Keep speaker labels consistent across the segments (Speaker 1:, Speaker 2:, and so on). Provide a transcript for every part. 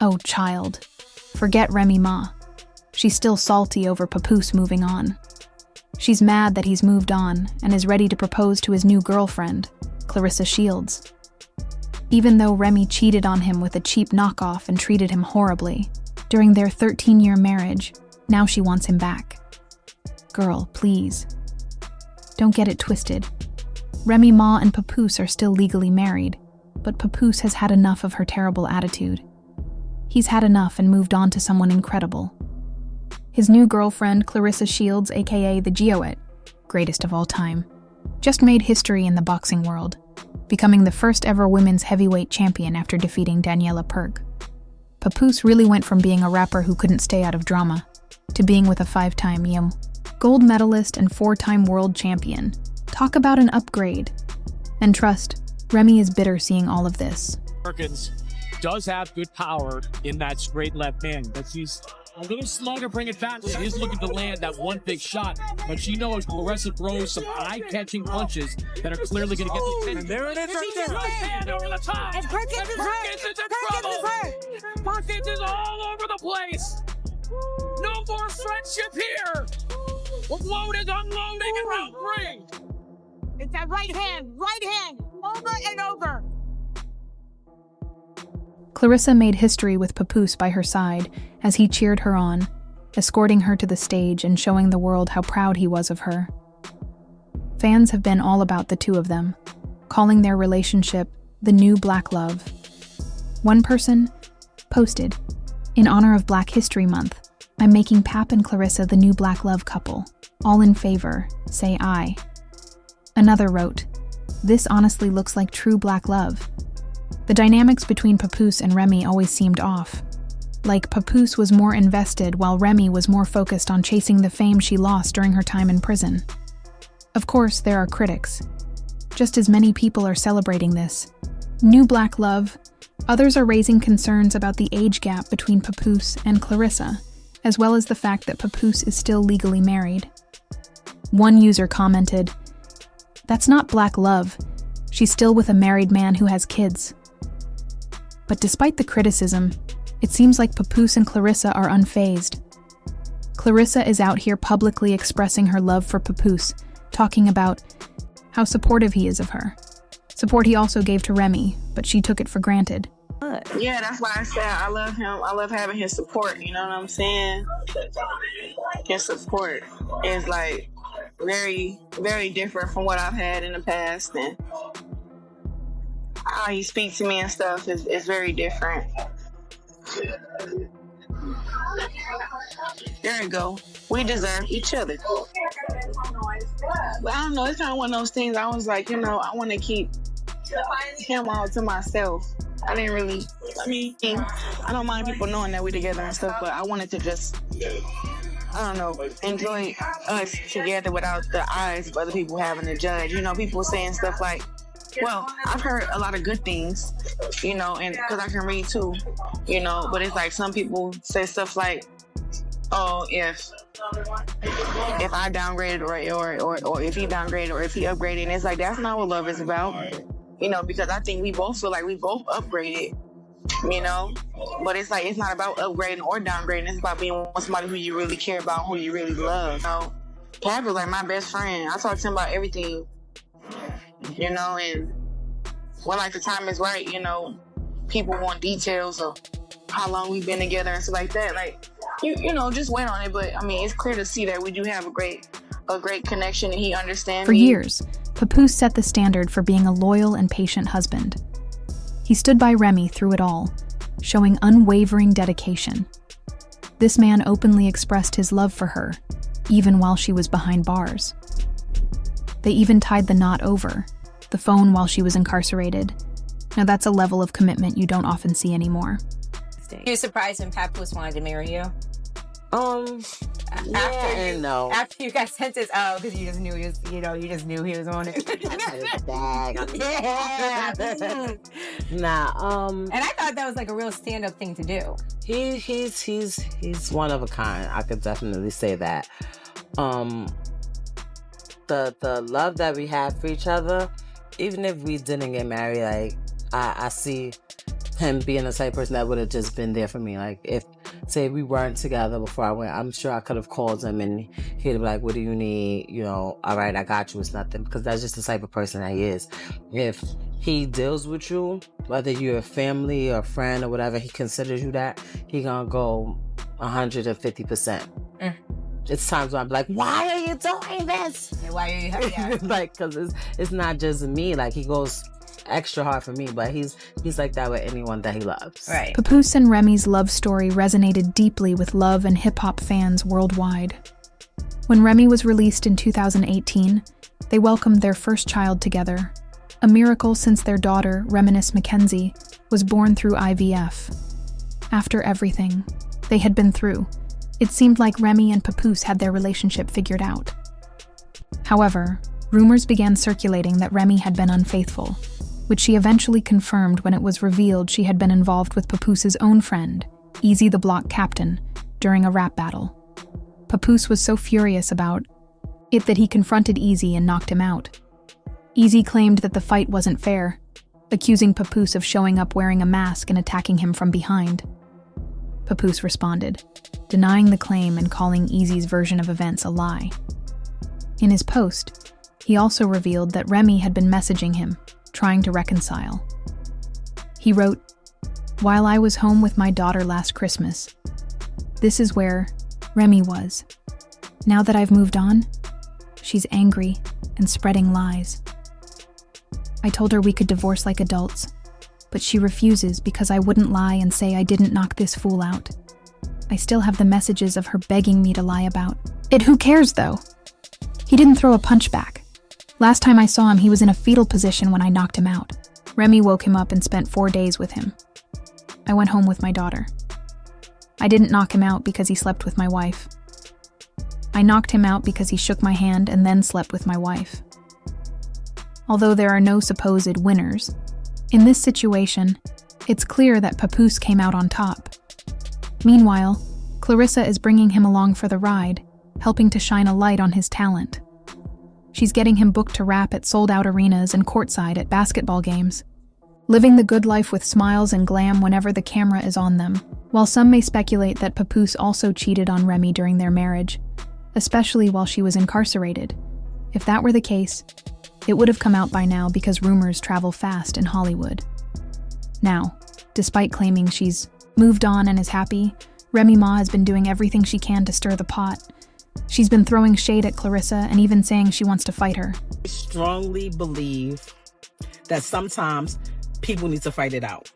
Speaker 1: Oh, child. Forget Remy Ma. She's still salty over Papoose moving on. She's mad that he's moved on and is ready to propose to his new girlfriend, Clarissa Shields. Even though Remy cheated on him with a cheap knockoff and treated him horribly, during their 13-year marriage, now she wants him back. Girl, please. Don't get it twisted. Remy Ma and Papoose are still legally married, but Papoose has had enough of her terrible attitude. He's had enough and moved on to someone incredible. His new girlfriend, Clarissa Shields, aka the Geoet, greatest of all time, just made history in the boxing world, becoming the first ever women's heavyweight champion after defeating Daniela Perk. Papoose really went from being a rapper who couldn't stay out of drama to being with a 5-time gold medalist and 4-time world champion. Talk about an upgrade. And trust, Remy is bitter seeing all of this.
Speaker 2: Perkins does have good power in that straight left hand, but she's a little slow to bring it back. She is looking to land that one big shot, but she knows Clarissa throws some eye-catching punches that are clearly going to get the attention. And there it is right there. Right hand over the top. And Perkins is in trouble. Perkins is all over the place. No more friendship here. Load is unloading in round 3.
Speaker 3: It's that right hand, over and over.
Speaker 1: Clarissa made history with Papoose by her side as he cheered her on, escorting her to the stage and showing the world how proud he was of her. Fans have been all about the two of them, calling their relationship the new Black Love. One person posted, "In honor of Black History Month, I'm making Pap and Clarissa the new Black Love couple. All in favor, say aye." Another wrote, "This honestly looks like true Black love." The dynamics between Papoose and Remy always seemed off. Like Papoose was more invested while Remy was more focused on chasing the fame she lost during her time in prison. Of course, there are critics. Just as many people are celebrating this new Black love, others are raising concerns about the age gap between Papoose and Clarissa, as well as the fact that Papoose is still legally married. One user commented, "That's not Black love. She's still with a married man who has kids." But despite the criticism, it seems like Papoose and Clarissa are unfazed. Clarissa is out here publicly expressing her love for Papoose, talking about how supportive he is of her. Support he also gave to Remy, but she took it for granted.
Speaker 4: Yeah, that's why I said I love him. I love having his support, you know what I'm saying? His support is like very, very different from what I've had in the past, and how he speaks to me and stuff is very different. There you go. We deserve each other. But I don't know, it's kind of one of those things I was like, I want to keep him all to myself. I didn't really, I don't mind people knowing that we're together and stuff, but I wanted to just, I don't know, enjoy us together without the eyes of other people having to judge. People saying stuff like, well, I've heard a lot of good things, and because I can read too, but it's like some people say stuff like, oh, if I downgraded or if he downgraded or if he upgraded, and it's like, that's not what love is about, because I think we both feel like we both upgraded, but it's like, it's not about upgrading or downgrading. It's about being with somebody who you really care about, who you really love. Pat was like my best friend. I talked to him about everything, and when like the time is right, people want details of how long we've been together and stuff like that. Like, just wait on it. But it's clear to see that we do have a great connection, and he understands.
Speaker 1: For years, Papoose set the standard for being a loyal and patient husband. He stood by Remy through it all, showing unwavering dedication. This man openly expressed his love for her, even while she was behind bars. They even tied the knot over the phone while she was incarcerated. Now that's a level of commitment you don't often see anymore.
Speaker 5: You were surprised when Papoose wanted to marry you? After you got sentenced, because you just knew he was, you just knew he was on it.
Speaker 6: Nah.
Speaker 5: And I thought that was like a real stand-up thing to do.
Speaker 6: He's one of a kind. I could definitely say that. The love that we have for each other, even if we didn't get married, like I see him being the type of person that would have just been there for me. Like, if, say, we weren't together before I went, I'm sure I could have called him and he'd be like, what do you need? You know, all right, I got you. It's nothing. Because that's just the type of person that he is. If he deals with you, whether you're a family or a friend or whatever, he considers you that, he gonna go 150%. It's times where I'm like, why are you doing this?
Speaker 5: Why are you? Yeah.
Speaker 6: Like, because it's not just me. Like, he goes extra hard for me, but he's like that with anyone that he loves.
Speaker 5: Right.
Speaker 1: Papoose and Remy's love story resonated deeply with love and hip-hop fans worldwide. When Remy was released in 2018, they welcomed their first child together, a miracle since their daughter, Reminisce Mackenzie, was born through IVF. After everything they had been through, it seemed like Remy and Papoose had their relationship figured out. However, rumors began circulating that Remy had been unfaithful, which she eventually confirmed when it was revealed she had been involved with Papoose's own friend, Easy the Block Captain, during a rap battle. Papoose was so furious about it that he confronted Easy and knocked him out. Easy claimed that the fight wasn't fair, accusing Papoose of showing up wearing a mask and attacking him from behind. Papoose responded, denying the claim and calling Easy's version of events a lie. In his post, he also revealed that Remy had been messaging him, trying to reconcile. He wrote, "While I was home with my daughter last Christmas, this is where Remy was. Now that I've moved on, she's angry and spreading lies. I told her we could divorce like adults, but she refuses because I wouldn't lie and say I didn't knock this fool out. I still have the messages of her begging me to lie about it. Who cares, though? He didn't throw a punch back. Last time I saw him, he was in a fetal position when I knocked him out. Remy woke him up and spent 4 days with him. I went home with my daughter. I didn't knock him out because he slept with my wife. I knocked him out because he shook my hand and then slept with my wife. Although there are no supposed winners, in this situation, it's clear that Papoose came out on top. Meanwhile, Clarissa is bringing him along for the ride, helping to shine a light on his talent. She's getting him booked to rap at sold-out arenas and courtside at basketball games, living the good life with smiles and glam whenever the camera is on them. While some may speculate that Papoose also cheated on Remy during their marriage, especially while she was incarcerated, if that were the case, it would have come out by now because rumors travel fast in Hollywood. Now, despite claiming she's moved on and is happy, Remy Ma has been doing everything she can to stir the pot. She's been throwing shade at Clarissa and even saying she wants to fight her.
Speaker 7: I strongly believe that sometimes people need to fight it out.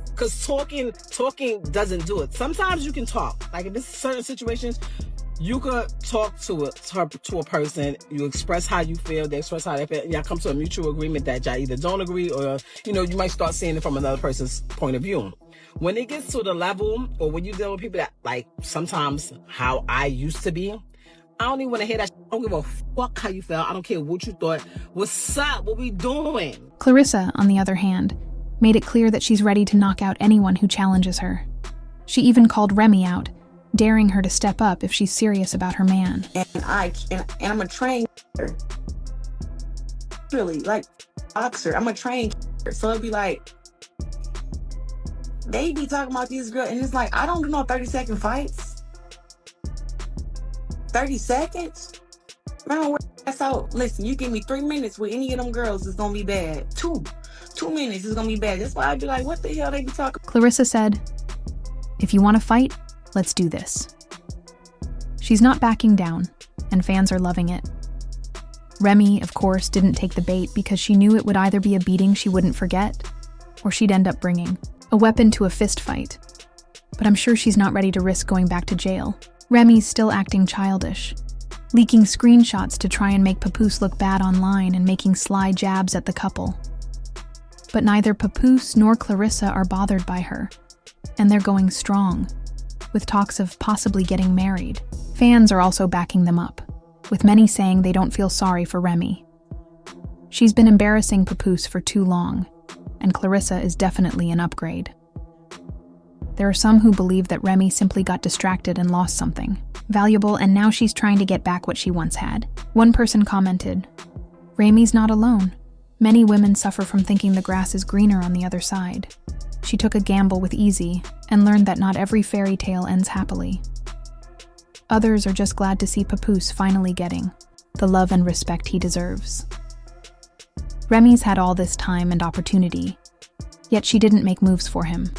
Speaker 7: Because talking doesn't do it. Sometimes you can talk. Like in certain situations, you could talk to a person, you express how you feel, they express how they feel, y'all come to a mutual agreement that y'all either don't agree or, you might start seeing it from another person's point of view. When it gets to the level, or when you deal with people that, like, sometimes how I used to be, I don't even want to hear that. I don't give a fuck how you felt. I don't care what you thought. What's up? What we doing?
Speaker 1: Clarissa, on the other hand, made it clear that she's ready to knock out anyone who challenges her. She even called Remy out, daring her to step up if she's serious about her man.
Speaker 8: And I'm a trained killer. Really, like boxer. I'm a trained killer. So it'd be like, they be talking about these girls, and it's like, I don't do no 30-second fights. 30 seconds? Man, that's out. Listen, you give me 3 minutes with any of them girls, it's gonna be bad. 2 minutes is gonna be bad. That's why I'd be like, what the hell they be talking?
Speaker 1: Clarissa said, "If you want to fight, let's do this." She's not backing down, and fans are loving it. Remy, of course, didn't take the bait because she knew it would either be a beating she wouldn't forget, or she'd end up bringing a weapon to a fist fight. But I'm sure she's not ready to risk going back to jail. Remy's still acting childish, leaking screenshots to try and make Papoose look bad online and making sly jabs at the couple. But neither Papoose nor Clarissa are bothered by her, and they're going strong, with talks of possibly getting married. Fans are also backing them up, with many saying they don't feel sorry for Remy. She's been embarrassing Papoose for too long, and Clarissa is definitely an upgrade. There are some who believe that Remy simply got distracted and lost something valuable, and now she's trying to get back what she once had. One person commented, "Remy's not alone. Many women suffer from thinking the grass is greener on the other side." She took a gamble with Easy and learned that not every fairy tale ends happily. Others are just glad to see Papoose finally getting the love and respect he deserves. Remy's had all this time and opportunity, yet she didn't make moves for him,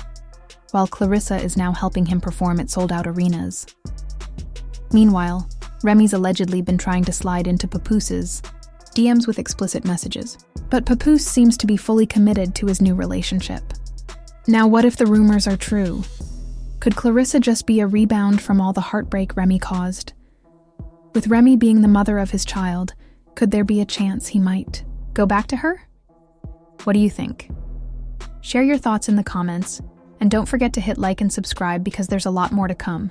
Speaker 1: while Clarissa is now helping him perform at sold-out arenas. Meanwhile, Remy's allegedly been trying to slide into Papoose's DMs with explicit messages, but Papoose seems to be fully committed to his new relationship. Now, what if the rumors are true? Could Clarissa just be a rebound from all the heartbreak Remy caused? With Remy being the mother of his child, could there be a chance he might go back to her? What do you think? Share your thoughts in the comments, and don't forget to hit like and subscribe because there's a lot more to come.